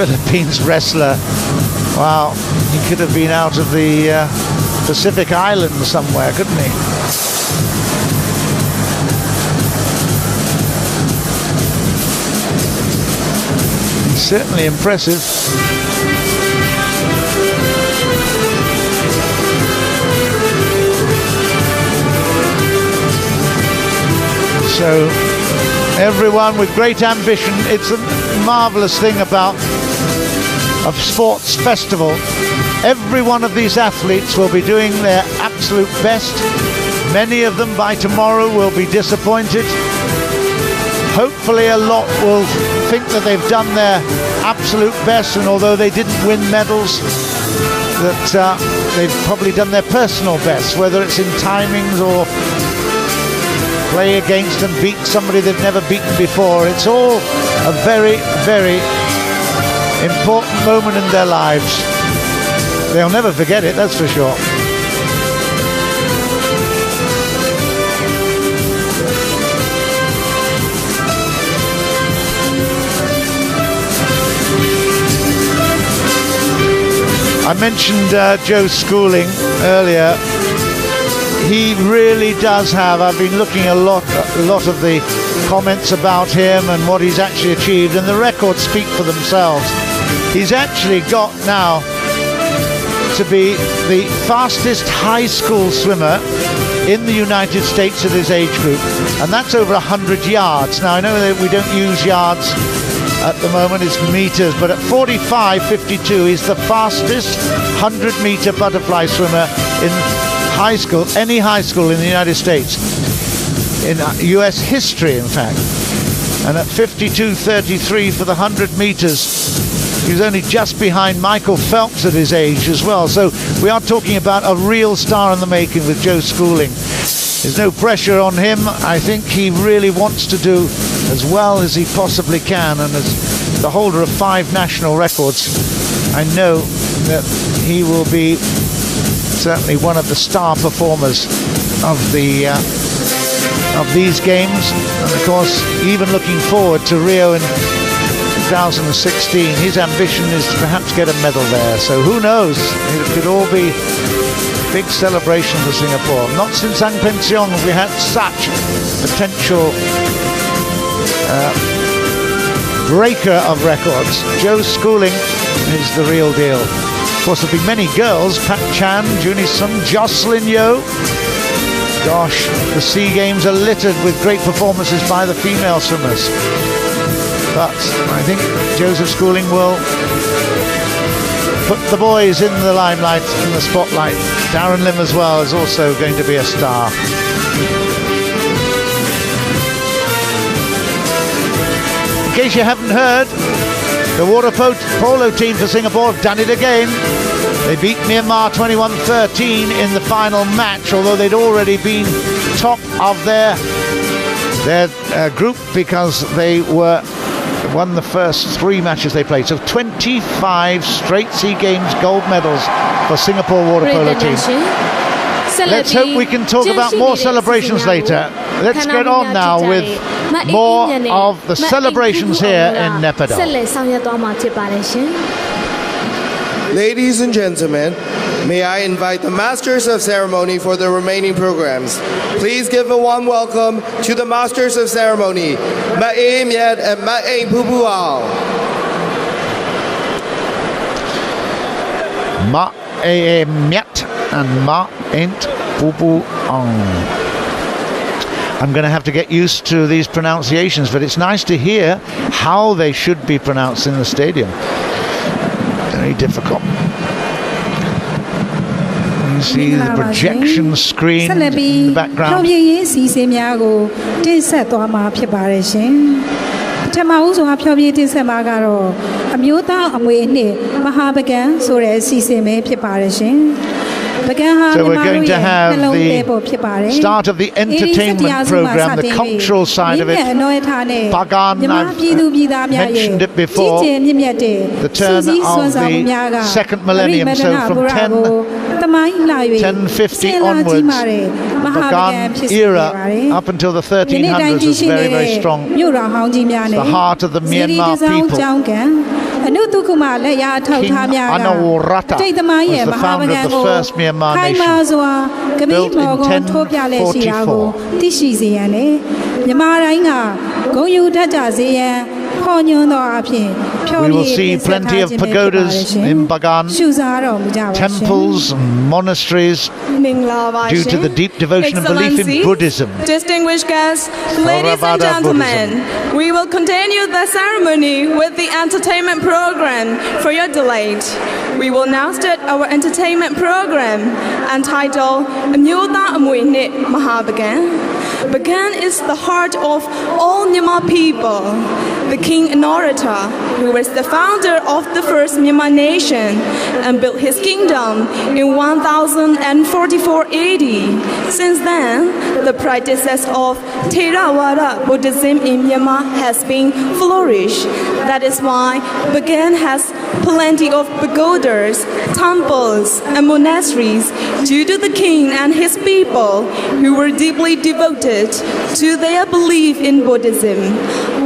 Philippines wrestler. Wow, he could have been out of the Pacific Islands somewhere, couldn't he? He's certainly impressive. So everyone with great ambition. It's a marvelous thing about a sports festival. Every one of these athletes will be doing their absolute best. Many of them by tomorrow will be disappointed. Hopefully a lot will think that they've done their absolute best, and although they didn't win medals, that they've probably done their personal best, whether it's in timings or play against and beat somebody they've never beaten before. It's all a very, very important moment in their lives. They'll never forget it, that's for sure. I mentioned Joe Schooling earlier. He really does have, I've been looking a lot of the comments about him and what he's actually achieved, and the records speak for themselves. He's actually got now to be the fastest high school swimmer in the United States at his age group, and that's over 100 yards. Now I know that we don't use yards at the moment, it's meters, but at 45.52 he's the fastest 100-meter butterfly swimmer in high school, any high school in the United States, in US history in fact. And at 52.33 for the 100 meters, he was only just behind Michael Phelps at his age as well. So we are talking about a real star in the making with Joe Schooling. There's no pressure on him. I think he really wants to do as well as he possibly can, and as the holder of 5 national records, I know that he will be certainly one of the star performers of the of these games. And of course, even looking forward to Rio in 2016, his ambition is to perhaps get a medal there. So who knows? It could all be big celebration for Singapore. Not since Ang Peng Siong have we had such potential breaker of records. Joe Schooling is the real deal. Of course, there'll be many girls: Pat Chan, Junie Sung, Jocelyn Yeo. Gosh, the SEA Games are littered with great performances by the female swimmers. But I think Joseph Schooling will put the boys in the limelight, in the spotlight. Darren Lim as well is also going to be a star. In case you haven't heard, the water polo team for Singapore have done it again. They beat Myanmar 21-13 in the final match, although they'd already been top of their group because they won the first 3 matches they played. So 25 straight SEA Games gold medals for Singapore water polo team. Let's hope we can talk about more celebrations later. Let's get on now with more of the celebrations here in Naypyidaw. Ladies and gentlemen, may I invite the Masters of Ceremony for the remaining programs. Please give a warm welcome to the Masters of Ceremony, Ma Aim Yet and Ma Aim Pu Pu Ao. Ma Aim Yet and Ma Aint Pu Pu Ao. I'm going to have to get used to these pronunciations, but it's nice to hear how they should be pronounced in the stadium. Very difficult. You see the projection screen in the background. So we're going to have the start of the entertainment program, the cultural side of it. Bagan, I've mentioned it before, the turn of the second millennium, so from 1050 onwards, Bagan era up until the 1300s was very, very strong. It's the heart of the Myanmar people. Anawrahta was the founder of the first Myanmar nation, built in 1044. We will see plenty of pagodas in Bagan, temples and monasteries due to the deep devotion and belief in Buddhism. Distinguished guests, ladies and gentlemen, we will continue the ceremony with the entertainment program for your delight. We will now start our entertainment program entitled Amyoda Amui Nit Mahabagan. Bagan is the heart of all Myanmar people. The king and orator, who was the founder of the first Myanmar nation and built his kingdom in 1044 AD. Since then, the practices of Theravada Buddhism in Myanmar has been flourished. That is why Bagan has plenty of pagodas, temples, and monasteries due to the king and his people who were deeply devoted to their belief in Buddhism.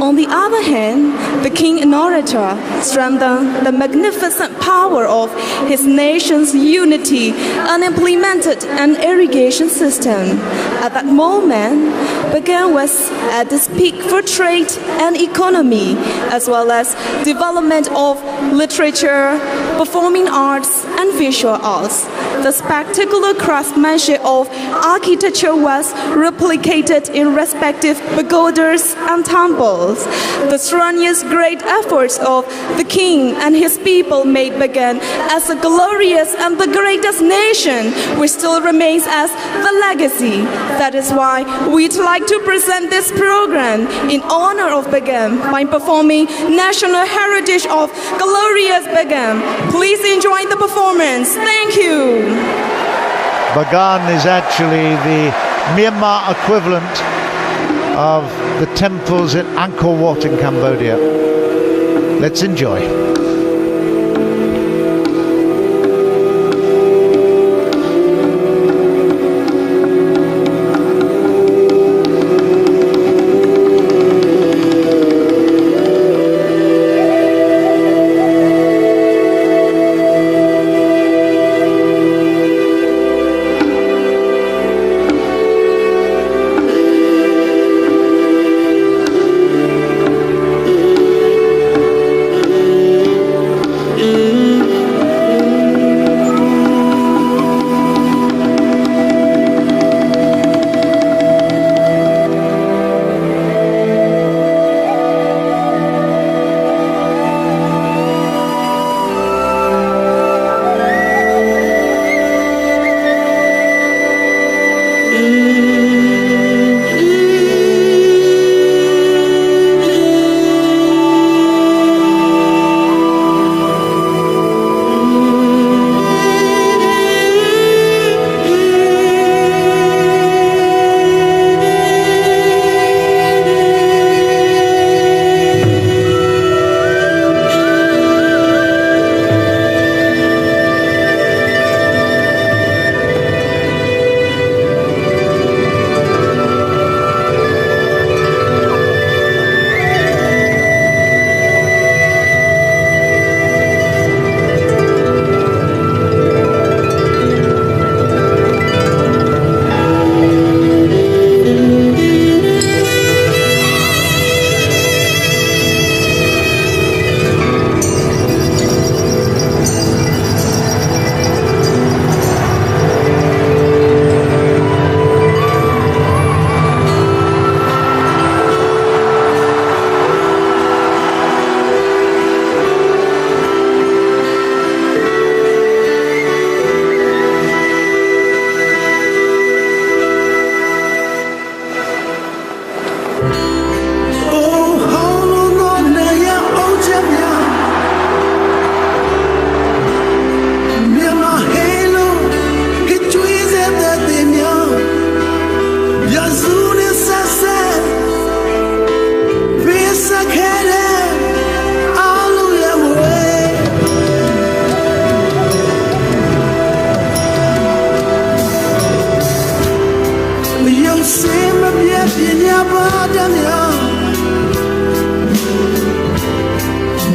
On the other hand, the king and orator strengthened the magnificent power of his nation's unity and implemented an irrigation system. At that moment, Bagan was at its peak for trade and economy, as well as development of literature, performing arts, and visual arts. The spectacular craftsmanship of architecture was replicated in respective pagodas and temples. The strenuous great efforts of the king and his people made Bagan as a glorious and the greatest nation, which still remains as the legacy. That is why we'd like to present this program in honor of Bagan by performing National Heritage of Glorious Bagan. Please enjoy the performance. Thank you. Bagan is actually the Myanmar equivalent of the temples at Angkor Wat in Cambodia. Let's enjoy.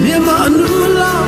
Nima nula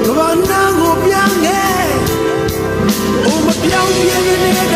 Go on now, go beyond it. Oh, my young,